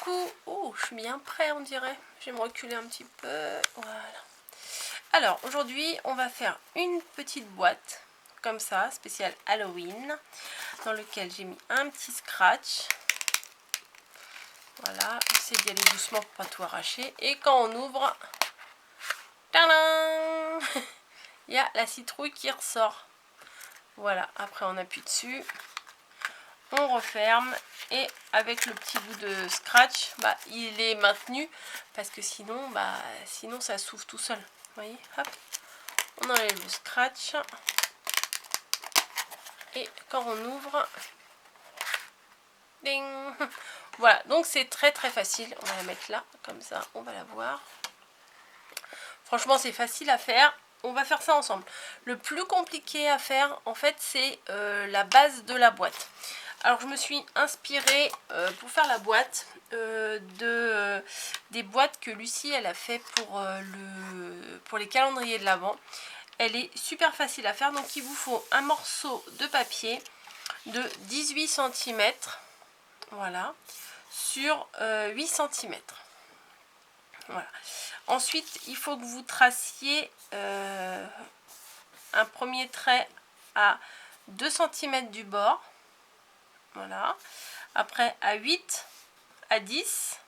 coup, oh, je suis bien prêt, on dirait. Je vais me reculer un petit peu. Voilà. Alors, aujourd'hui, on va faire une petite boîte, comme ça, spéciale Halloween, dans lequel j'ai mis un petit scratch. Voilà, j'essaie d'y aller doucement pour pas tout arracher. Et quand on ouvre, tadam, il y a la citrouille qui ressort. Voilà, après on appuie dessus, on referme et avec le petit bout de scratch, bah, il est maintenu parce que sinon, sinon ça s'ouvre tout seul. Vous voyez, hop, on enlève le scratch et quand on ouvre, ding, voilà, donc c'est très facile. On va la mettre là, comme ça, on va la voir. Franchement, c'est facile à faire. On va faire ça ensemble. Le plus compliqué à faire, en fait, c'est la base de la boîte. Alors, je me suis inspirée pour faire la boîte des boîtes que Lucie, elle a fait pour les calendriers de l'Avent. Elle est super facile à faire. Donc, il vous faut un morceau de papier de 18 cm. Voilà. Sur 8 cm. Voilà. Ensuite, il faut que vous traciez un premier trait à 2 cm du bord. Voilà. Après à 8, à 10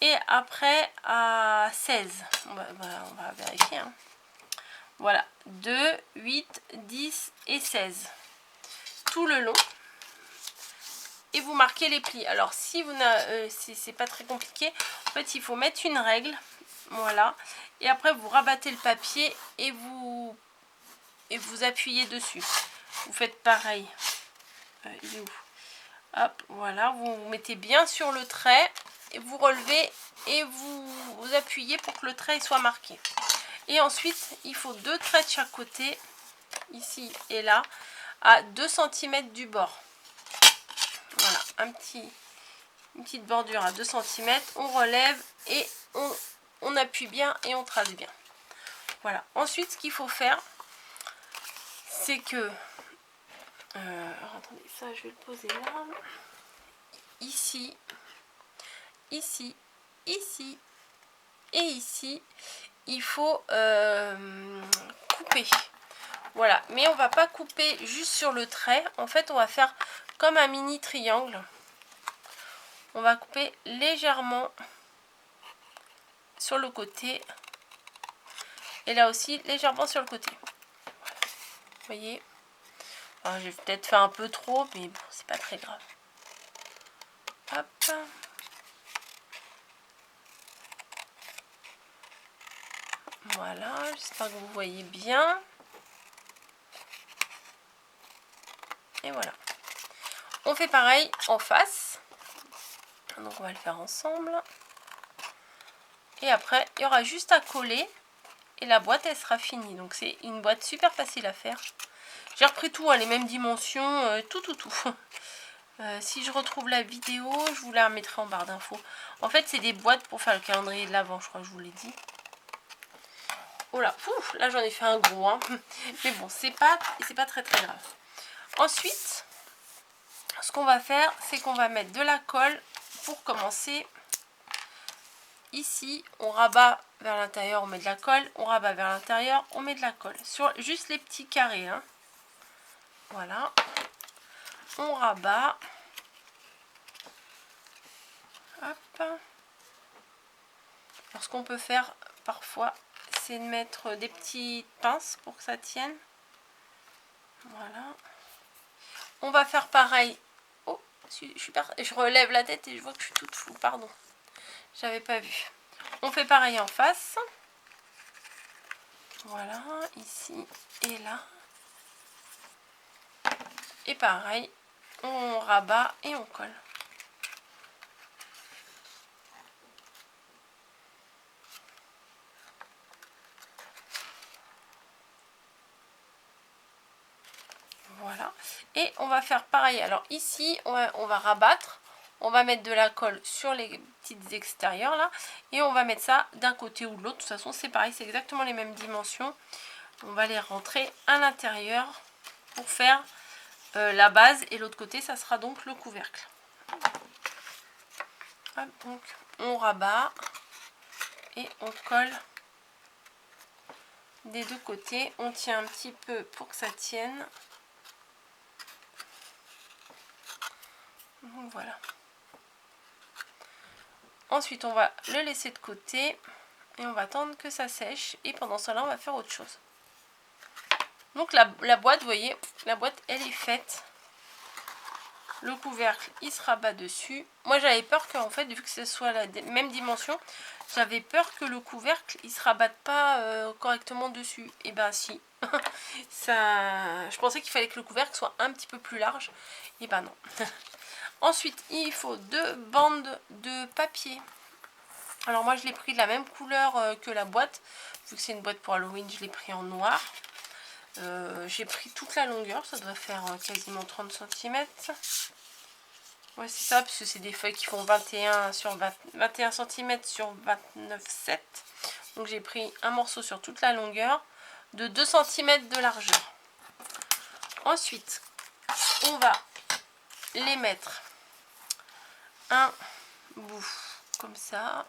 et après à 16. On va vérifier. Hein. Voilà. 2, 8, 10 et 16. Tout le long. Et vous marquez les plis. Alors si vous c'est pas très compliqué, en fait il faut mettre une règle, voilà, et après vous rabattez le papier et vous appuyez dessus. Vous faites pareil. Il est où? Hop, voilà, vous mettez bien sur le trait et vous relevez et vous appuyez pour que le trait soit marqué. Et ensuite il faut 2 traits de chaque côté, ici et là, à 2 cm du bord. Voilà, une petite bordure à 2 cm, on relève et on appuie bien et on trace bien. Voilà, ensuite ce qu'il faut faire, c'est que, attendez, ça je vais le poser là, ici, ici, ici et ici, il faut couper. Voilà, mais on va pas couper juste sur le trait, en fait on va faire comme un mini triangle. On va couper légèrement sur le côté et là aussi légèrement sur le côté. Vous voyez, j'ai peut-être fait un peu trop, mais bon, c'est pas très grave. Hop. Voilà, j'espère que vous voyez bien. Et voilà. On fait pareil en face. Donc on va le faire ensemble. Et après, il y aura juste à coller. Et la boîte, elle sera finie. Donc c'est une boîte super facile à faire. J'ai repris tout, les mêmes dimensions, tout. Si je retrouve la vidéo, je vous la remettrai en barre d'infos. En fait, c'est des boîtes pour faire le calendrier de l'Avent, je crois que je vous l'ai dit. Oh là, pouf, là j'en ai fait un gros. Hein. Mais bon, c'est pas très grave. Ensuite, ce qu'on va faire, c'est qu'on va mettre de la colle pour commencer. Ici, on rabat vers l'intérieur, on met de la colle. On rabat vers l'intérieur, on met de la colle. Sur juste les petits carrés. Hein. Voilà. On rabat. Hop. Alors, ce qu'on peut faire parfois, c'est de mettre des petites pinces pour que ça tienne. Voilà. On va faire pareil. Oh, je relève la tête et je vois que je suis toute floue, pardon. J'avais pas vu. On fait pareil en face. Voilà, ici et là. Et pareil, on rabat et on colle. Voilà. Et on va faire pareil. Alors ici, on va rabattre. On va mettre de la colle sur les petites extérieures là. Et on va mettre ça d'un côté ou de l'autre. De toute façon, c'est pareil. C'est exactement les mêmes dimensions. On va les rentrer à l'intérieur pour faire la base. Et l'autre côté, ça sera donc le couvercle. Hop, donc on rabat et on colle des deux côtés. On tient un petit peu pour que ça tienne. Donc voilà. Ensuite, on va le laisser de côté et on va attendre que ça sèche. Et pendant ce temps-là, on va faire autre chose. Donc la boîte, vous voyez, la boîte, elle est faite. Le couvercle, il se rabat dessus. Moi, j'avais peur qu'en fait, vu que ce soit la même dimension, j'avais peur que le couvercle, il se rabatte pas correctement dessus. Et ben si. Ça, je pensais qu'il fallait que le couvercle soit un petit peu plus large. Et ben non. Ensuite, il faut 2 bandes de papier. Alors moi, je l'ai pris de la même couleur que la boîte. Vu que c'est une boîte pour Halloween, je l'ai pris en noir. J'ai pris toute la longueur, ça doit faire quasiment 30 cm. Ouais, c'est ça, parce que c'est des feuilles qui font 21 cm sur 29,7. Donc j'ai pris un morceau sur toute la longueur de 2 cm de largeur. Ensuite, on va les mettre un bout comme ça.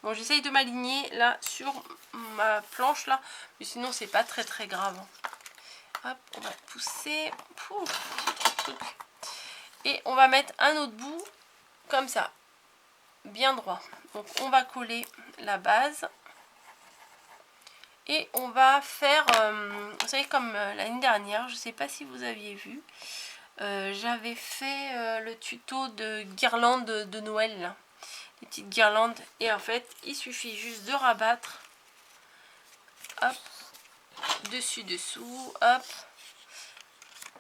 Bon, j'essaye de m'aligner là sur ma planche là, mais sinon c'est pas très grave. Hop, on va pousser. Et on va mettre un autre bout comme ça, bien droit. Donc on va coller la base. Et on va faire, vous savez, comme l'année dernière, je sais pas si vous aviez vu, j'avais fait le tuto de guirlandes de Noël, là. Les petites guirlandes. Et en fait, il suffit juste de rabattre. Hop. Dessus, dessous. Hop.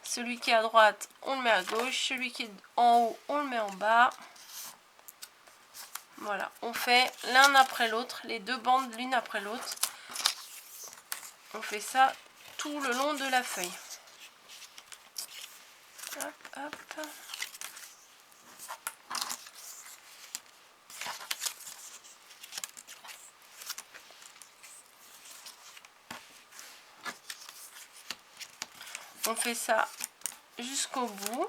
Celui qui est à droite, on le met à gauche. Celui qui est en haut, on le met en bas. Voilà. On fait l'un après l'autre. Les deux bandes l'une après l'autre. On fait ça tout le long de la feuille. Hop, hop. On fait ça jusqu'au bout.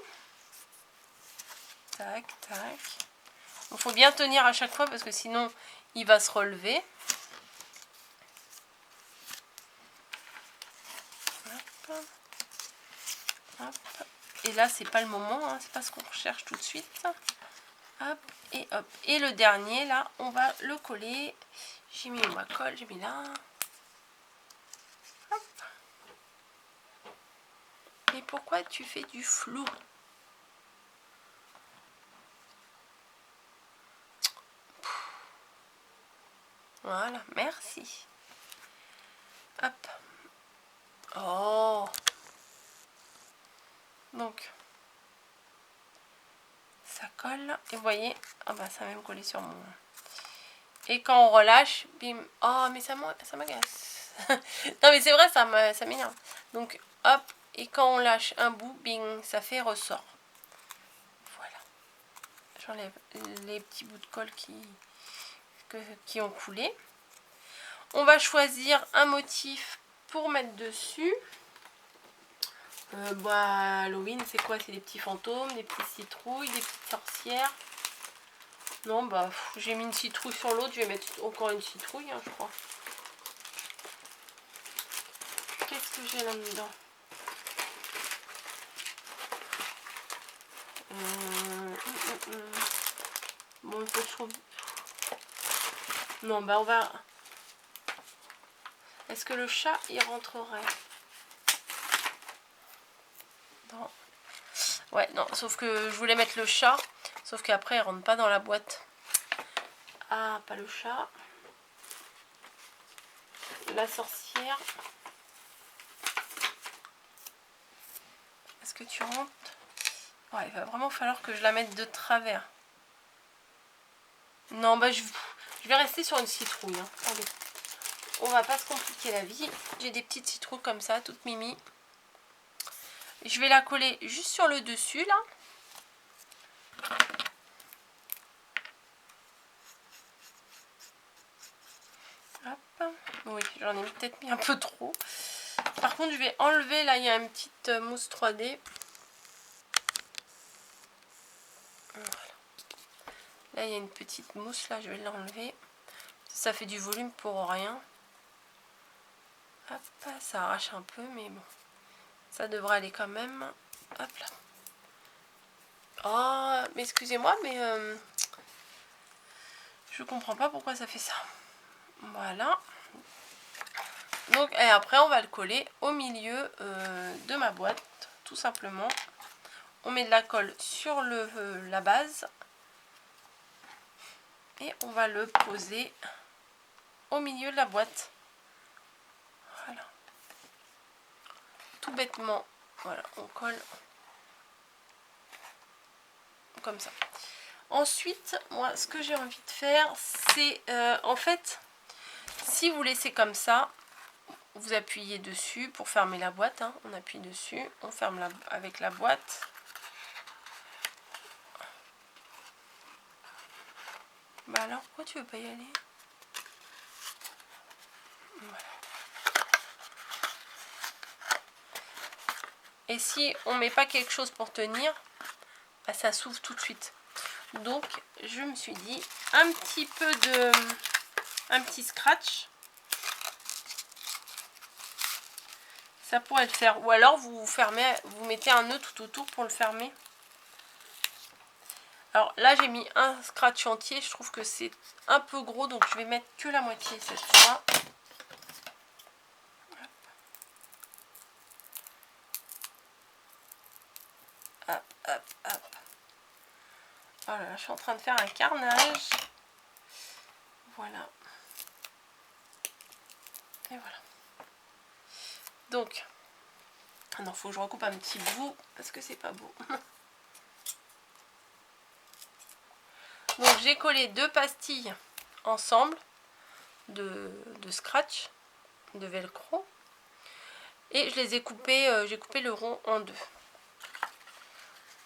Tac, tac. Il faut bien tenir à chaque fois parce que sinon il va se relever. Hop. Hop. Et là, c'est pas le moment, hein, c'est pas ce qu'on recherche tout de suite. Hop et hop. Et le dernier, là, on va le coller. J'ai mis ma colle, j'ai mis là. Hop. Et pourquoi tu fais du flou? Voilà, merci. Hop. Oh. Donc, ça colle. Et vous voyez, ah bah ça va même coller sur mon... Et quand on relâche, bim. Oh, mais ça m'agace. Non, mais c'est vrai, ça m'énerve. Donc, hop. Et quand on lâche un bout, bing, ça fait ressort. Voilà. J'enlève les petits bouts de colle qui ont coulé. On va choisir un motif pour mettre dessus. Bah, Halloween, c'est quoi? C'est des petits fantômes, des petites citrouilles, des petites sorcières. Non, bah, j'ai mis une citrouille sur l'autre, je vais mettre encore une citrouille, hein, je crois. Qu'est-ce que j'ai là-dedans? Bon, il faut que je trouve... Non, bah, on va... Est-ce que le chat, il rentrerait? Non. Ouais, non, sauf que je voulais mettre le chat, sauf qu'après, il rentre pas dans la boîte. Ah, pas le chat. La sorcière. Est-ce que tu rentres? Ouais, il va vraiment falloir que je la mette de travers. Non, bah je vais rester sur une citrouille. Hein. Allez. On va pas se compliquer la vie. J'ai des petites citrouilles comme ça, toutes mimi. Je vais la coller juste sur le dessus, là. Hop. Oui, j'en ai peut-être mis un peu trop. Par contre, je vais enlever, là, il y a une petite mousse 3D. Voilà. Là, il y a une petite mousse, là, je vais l'enlever. Ça fait du volume pour rien. Hop, ça arrache un peu, mais bon. Ça devrait aller quand même. Hop là. Oh, mais excusez-moi, mais je comprends pas pourquoi ça fait ça. Voilà. Donc, et après, on va le coller au milieu de ma boîte, tout simplement. On met de la colle sur la base. Et on va le poser au milieu de la boîte. Voilà. Tout bêtement. Voilà, on colle comme ça. Ensuite, moi, ce que j'ai envie de faire, c'est en fait, si vous laissez comme ça, vous appuyez dessus pour fermer la boîte. Hein. On appuie dessus, on ferme avec la boîte. Bah alors, pourquoi tu veux pas y aller? Voilà. Et si on met pas quelque chose pour tenir, bah, ça s'ouvre tout de suite. Donc, je me suis dit, un petit scratch. Ça pourrait le faire. Ou alors, vous mettez un nœud tout autour pour le fermer. Alors là, j'ai mis un scratch entier. Je trouve que c'est un peu gros, donc je vais mettre que la moitié cette fois. Hop, hop, hop. Voilà, je suis en train de faire un carnage. Voilà. Et voilà. Donc, non, faut que je recoupe un petit bout parce que c'est pas beau. Donc, j'ai collé 2 pastilles ensemble de scratch, de velcro. Et je les ai coupées, j'ai coupé le rond en 2.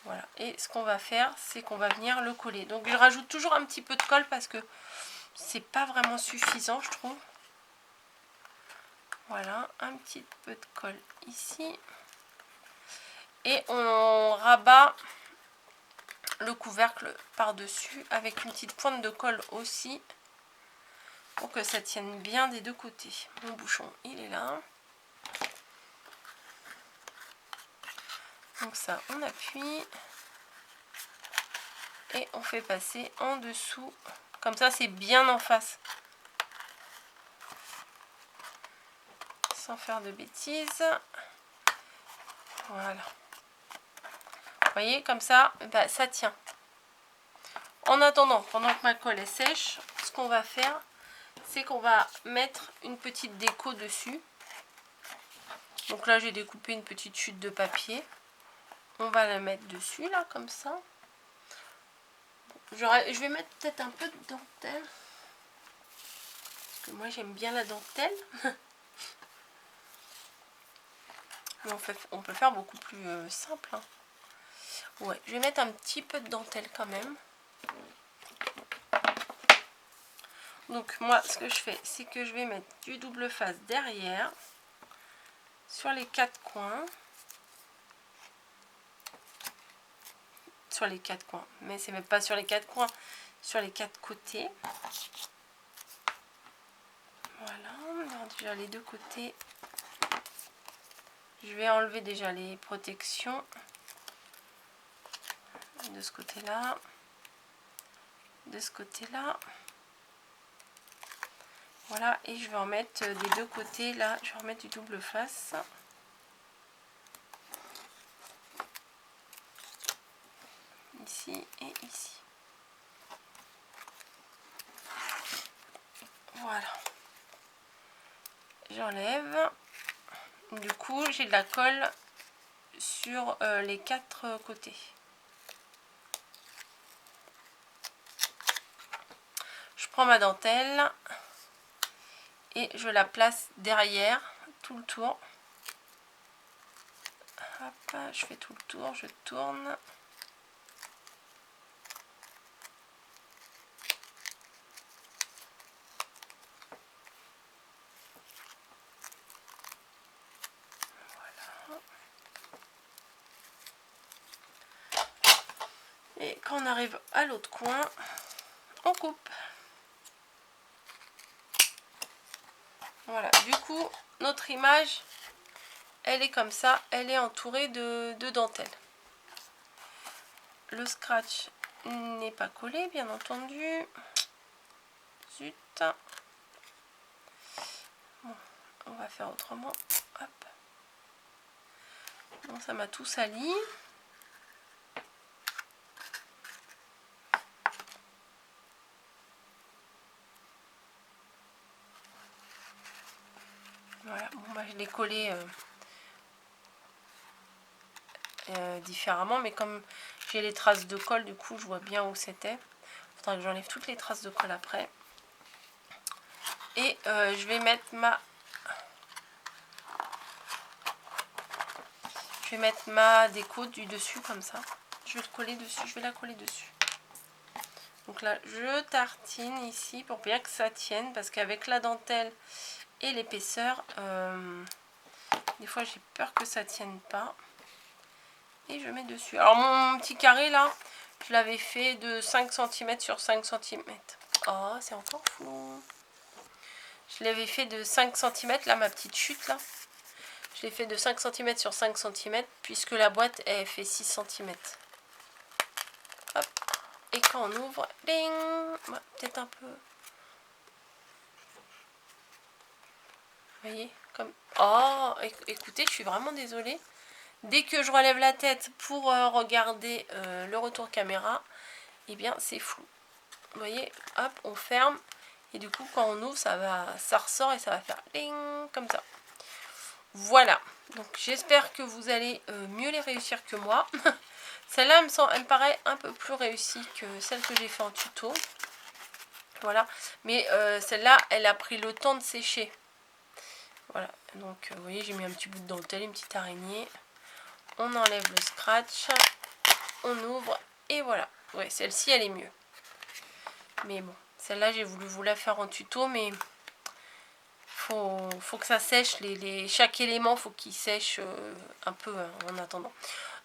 Voilà. Et ce qu'on va faire, c'est qu'on va venir le coller. Donc, je rajoute toujours un petit peu de colle parce que c'est pas vraiment suffisant, je trouve. Voilà, un petit peu de colle ici. Et on rabat le couvercle par-dessus avec une petite pointe de colle aussi pour que ça tienne bien des deux côtés. Mon bouchon, il est là. Donc ça, on appuie et on fait passer en dessous. Comme ça, c'est bien en face. Sans faire de bêtises. Voilà. Vous voyez, comme ça, bah, ça tient. En attendant, pendant que ma colle est sèche, ce qu'on va faire, c'est qu'on va mettre une petite déco dessus. Donc là, j'ai découpé une petite chute de papier. On va la mettre dessus, là, comme ça. Je vais mettre peut-être un peu de dentelle. Parce que moi, j'aime bien la dentelle. Mais on peut faire beaucoup plus simple. Hein. Ouais, je vais mettre un petit peu de dentelle quand même. Donc moi, ce que je fais, c'est que je vais mettre du double face derrière, sur les 4 coins. Sur les 4 coins, mais c'est même pas sur les 4 coins, sur les 4 côtés. Voilà, alors déjà les deux côtés. Je vais enlever déjà les protections de ce côté-là, de ce côté-là. Voilà, et je vais en mettre des deux côtés, là, je vais remettre du double face. Ici et ici. Voilà. J'enlève. Du coup, j'ai de la colle sur les 4 côtés. Je prends ma dentelle et je la place derrière tout le tour. Hop, je fais tout le tour, je tourne. Et quand on arrive à l'autre coin, on coupe. Voilà, du coup, notre image, elle est comme ça, elle est entourée de dentelle. Le scratch n'est pas collé, bien entendu. Zut. Bon, on va faire autrement. Hop. Bon, ça m'a tout sali. Voilà, bon, bah, je l'ai collé différemment, mais comme j'ai les traces de colle, du coup, je vois bien où c'était. Il faudra que j'enlève toutes les traces de colle après. Et je vais mettre ma déco du dessus comme ça. Je vais le coller dessus, je vais la coller dessus. Donc là, je tartine ici pour bien que ça tienne, parce qu'avec la dentelle et l'épaisseur, des fois j'ai peur que ça tienne pas. Et je mets dessus. Alors mon petit carré là, je l'avais fait de 5 cm sur 5 cm. Oh, c'est encore flou. Je l'avais fait de 5 cm, là ma petite chute là. Je l'ai fait de 5 cm sur 5 cm, puisque la boîte elle fait 6 cm. Hop. Et quand on ouvre, ding, bah, peut-être un peu. Vous voyez comme... Oh, écoutez, je suis vraiment désolée. Dès que je relève la tête pour regarder le retour caméra, eh bien c'est flou. Vous voyez, hop, on ferme. Et du coup, quand on ouvre, ça ressort et ça va faire ding, comme ça. Voilà. Donc j'espère que vous allez mieux les réussir que moi. Celle-là, elle me paraît un peu plus réussie que celle que j'ai fait en tuto. Voilà. Mais celle-là, elle a pris le temps de sécher. Voilà. Donc, vous voyez, j'ai mis un petit bout de dentelle, une petite araignée. On enlève le scratch. On ouvre. Et voilà. Ouais, celle-ci, elle est mieux. Mais bon, celle-là, j'ai voulu vous la faire en tuto, mais faut que ça sèche. Chaque élément, faut qu'il sèche un peu en attendant.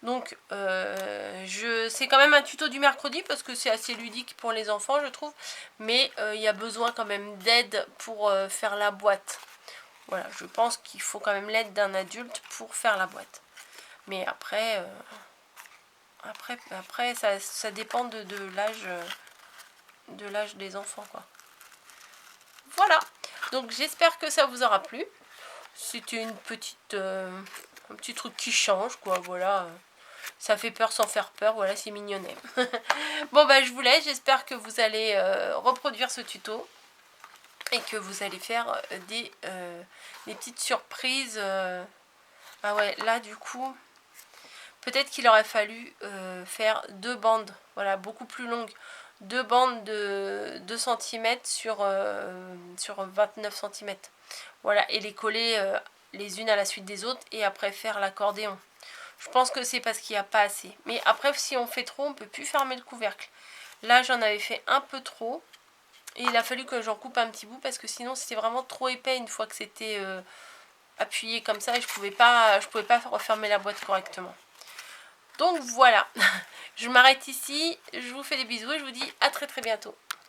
Donc, c'est quand même un tuto du mercredi parce que c'est assez ludique pour les enfants, je trouve. Mais il y a besoin quand même d'aide pour faire la boîte. Voilà, je pense qu'il faut quand même l'aide d'un adulte pour faire la boîte. Mais après, ça dépend de l'âge des enfants, quoi. Voilà. Donc, j'espère que ça vous aura plu. C'était un petit truc qui change, quoi. Voilà. Ça fait peur sans faire peur. Voilà, c'est mignonnet. Bon, bah, je vous laisse. J'espère que vous allez reproduire ce tuto. Et que vous allez faire des petites surprises. Ah ouais, là, du coup, peut-être qu'il aurait fallu faire 2 bandes. Voilà, beaucoup plus longues. 2 bandes de 2 cm sur 29 cm. Voilà, et les coller les unes à la suite des autres et après faire l'accordéon. Je pense que c'est parce qu'il n'y a pas assez. Mais après, si on fait trop, on ne peut plus fermer le couvercle. Là, j'en avais fait un peu trop. Et il a fallu que j'en coupe un petit bout parce que sinon, c'était vraiment trop épais une fois que c'était appuyé comme ça. Et je pouvais pas refermer la boîte correctement. Donc voilà, je m'arrête ici. Je vous fais des bisous et je vous dis à très très bientôt.